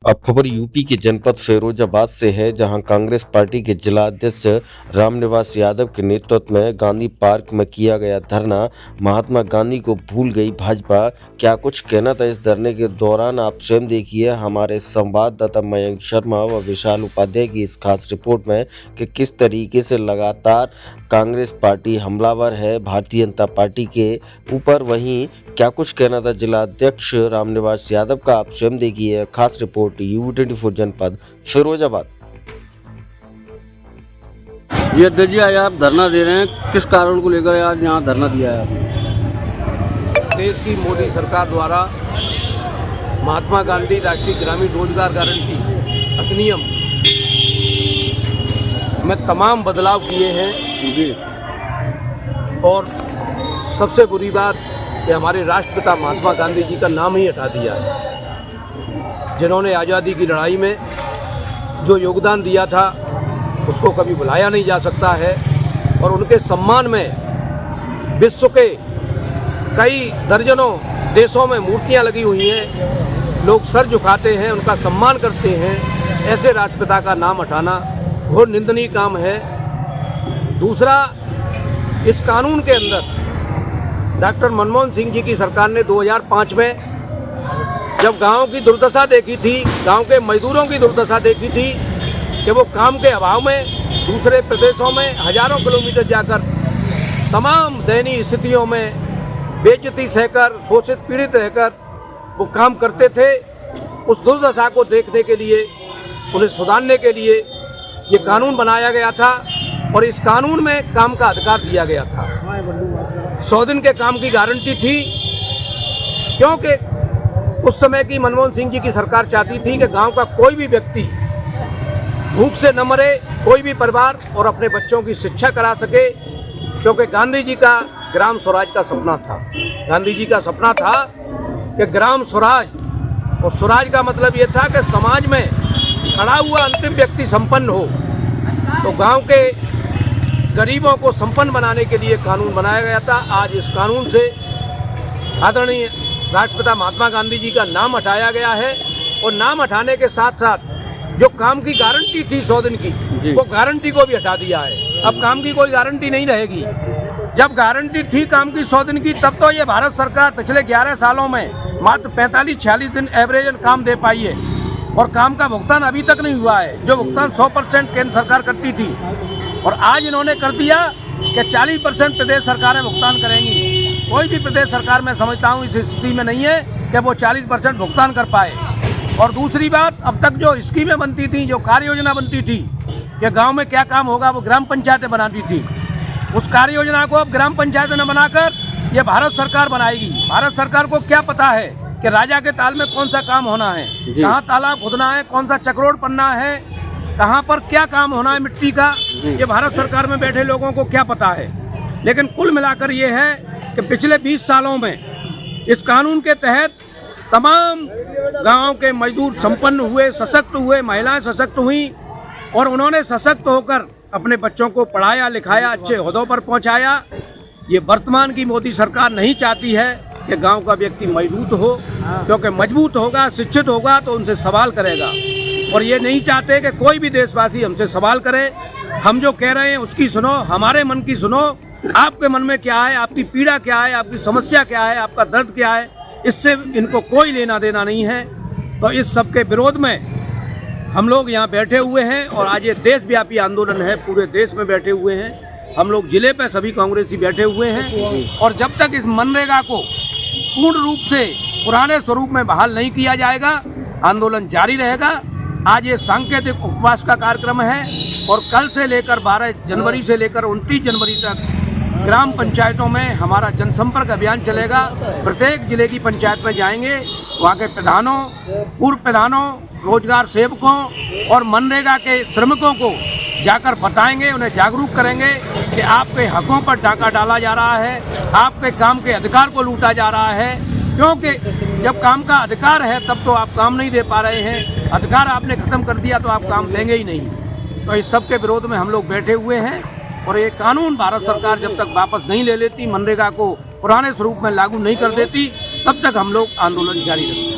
अब खबर यूपी के जनपद फिरोजाबाद से है, जहां कांग्रेस पार्टी के जिला अध्यक्ष रामनिवास यादव के नेतृत्व में गांधी पार्क में किया गया धरना। महात्मा गांधी को भूल गई भाजपा, क्या कुछ कहना था इस धरने के दौरान, आप स्वयं देखिए हमारे संवाददाता मयंक शर्मा व विशाल उपाध्याय की इस खास रिपोर्ट में कि किस तरीके से लगातार कांग्रेस पार्टी हमलावर है भारतीय जनता पार्टी के ऊपर। वहीं क्या कुछ कहना था जिला अध्यक्ष रामनिवास यादव का, आप स्वयं देखिए खास रिपोर्ट UV24 जनपद फिरोजाबाद। ये अध्यक्ष जी आज आप धरना दे रहे हैं, किस कारण को लेकर आज यहाँ धरना दिया है आपने? देश की मोदी सरकार द्वारा महात्मा गांधी राष्ट्रीय ग्रामीण रोजगार गारंटी अधिनियम में तमाम बदलाव किए हैं जी। और सबसे बुरी बात कि हमारे राष्ट्रपिता महात्मा गांधी जी का नाम ही हटा दिया है, जिन्होंने आज़ादी की लड़ाई में जो योगदान दिया था उसको कभी भुलाया नहीं जा सकता है। और उनके सम्मान में विश्व के कई दर्जनों देशों में मूर्तियां लगी हुई हैं, लोग सर झुकाते हैं, उनका सम्मान करते हैं। ऐसे राष्ट्रपिता का नाम हटाना बहुत निंदनीय काम है। दूसरा, इस कानून के अंदर डॉक्टर मनमोहन सिंह जी की सरकार ने 2005 में जब गांव की दुर्दशा देखी थी, गांव के मजदूरों की दुर्दशा देखी थी कि वो काम के अभाव में दूसरे प्रदेशों में हजारों किलोमीटर जाकर तमाम दयनीय स्थितियों में बेइज्जती सहकर, शोषित पीड़ित रहकर वो काम करते थे। उस दुर्दशा को देखने के लिए, उन्हें सुधारने के लिए ये कानून बनाया गया था और इस कानून में काम का अधिकार दिया गया था। 100 दिन के काम की गारंटी थी, क्योंकि उस समय की मनमोहन सिंह जी की सरकार चाहती थी कि गांव का कोई भी व्यक्ति भूख से न मरे, कोई भी परिवार, और अपने बच्चों की शिक्षा करा सके, क्योंकि गांधी जी का ग्राम स्वराज का सपना था। गांधी जी का सपना था कि ग्राम स्वराज, और स्वराज का मतलब ये था कि समाज में खड़ा हुआ अंतिम व्यक्ति संपन्न हो। तो गांव के गरीबों को संपन्न बनाने के लिए कानून बनाया गया था। आज इस कानून से आदरणीय राष्ट्रपिता महात्मा गांधी जी का नाम हटाया गया है, और नाम हटाने के साथ साथ जो काम की गारंटी थी 100 दिन की, वो गारंटी को भी हटा दिया है। अब काम की कोई गारंटी नहीं रहेगी। जब गारंटी थी काम की 100 दिन की, तब तो ये भारत सरकार पिछले 11 सालों में मात्र 45-46 दिन एवरेज काम दे पाई है, और काम का भुगतान अभी तक नहीं हुआ है, जो भुगतान 100% केंद्र सरकार करती थी। और आज इन्होंने कर दिया कि 40% प्रदेश सरकारें भुगतान करेंगी। कोई भी प्रदेश सरकार, मैं समझता हूँ, इस स्थिति में नहीं है कि वो 40% भुगतान कर पाए। और दूसरी बात, अब तक जो स्कीमें बनती थी, जो कार्य योजना बनती थी कि गांव में क्या काम होगा, वो ग्राम पंचायतें बनाती थी। उस कार्य योजना को अब ग्राम पंचायतें न बनाकर ये भारत सरकार बनाएगी। भारत सरकार को क्या पता है कि राजा के ताल में कौन सा काम होना है, कहाँ तालाब खोदना है, कौन सा चक्रोड़ पन्ना है, कहाँ पर क्या काम होना है मिट्टी का, ये भारत सरकार में बैठे लोगों को क्या पता है। लेकिन कुल मिलाकर ये है कि पिछले 20 सालों में इस कानून के तहत तमाम गांव के मजदूर संपन्न हुए, सशक्त हुए, महिलाएं सशक्त हुई, और उन्होंने सशक्त होकर अपने बच्चों को पढ़ाया लिखाया, अच्छे ओहदों पर पहुंचाया। ये वर्तमान की मोदी सरकार नहीं चाहती है कि गांव का व्यक्ति मजबूत हो, क्योंकि मजबूत होगा, शिक्षित होगा तो उनसे सवाल करेगा। और ये नहीं चाहते कि कोई भी देशवासी हमसे सवाल करे। हम जो कह रहे हैं उसकी सुनो, हमारे मन की सुनो, आपके मन में क्या है, आपकी पीड़ा क्या है, आपकी समस्या क्या है, आपका दर्द क्या है, इससे इनको कोई लेना देना नहीं है। तो इस सब के विरोध में हम लोग यहाँ बैठे हुए हैं, और आज ये देशव्यापी आंदोलन है, पूरे देश में बैठे हुए हैं। हम लोग जिले पे सभी कांग्रेसी बैठे हुए हैं, और जब तक इस मनरेगा को पूर्ण रूप से पुराने स्वरूप में बहाल नहीं किया जाएगा, आंदोलन जारी रहेगा। आज ये सांकेतिक उपवास का कार्यक्रम है, और कल से लेकर 12 जनवरी से लेकर 29 जनवरी तक ग्राम पंचायतों में हमारा जनसंपर्क अभियान चलेगा। प्रत्येक जिले की पंचायत में जाएंगे, वहाँ के प्रधानों, पूर्व प्रधानों, रोजगार सेवकों और मनरेगा के श्रमिकों को जाकर बताएंगे, उन्हें जागरूक करेंगे कि आपके हकों पर डाका डाला जा रहा है, आपके काम के अधिकार को लूटा जा रहा है। क्योंकि जब काम का अधिकार है तब तो आप काम नहीं दे पा रहे हैं, अधिकार आपने खत्म कर दिया तो आप काम देंगे ही नहीं। तो इस सब के विरोध में हम लोग बैठे हुए हैं, और ये कानून भारत सरकार जब तक वापस नहीं ले लेती, मनरेगा को पुराने स्वरूप में लागू नहीं कर देती, तब तक हम लोग आंदोलन जारी रखेंगे।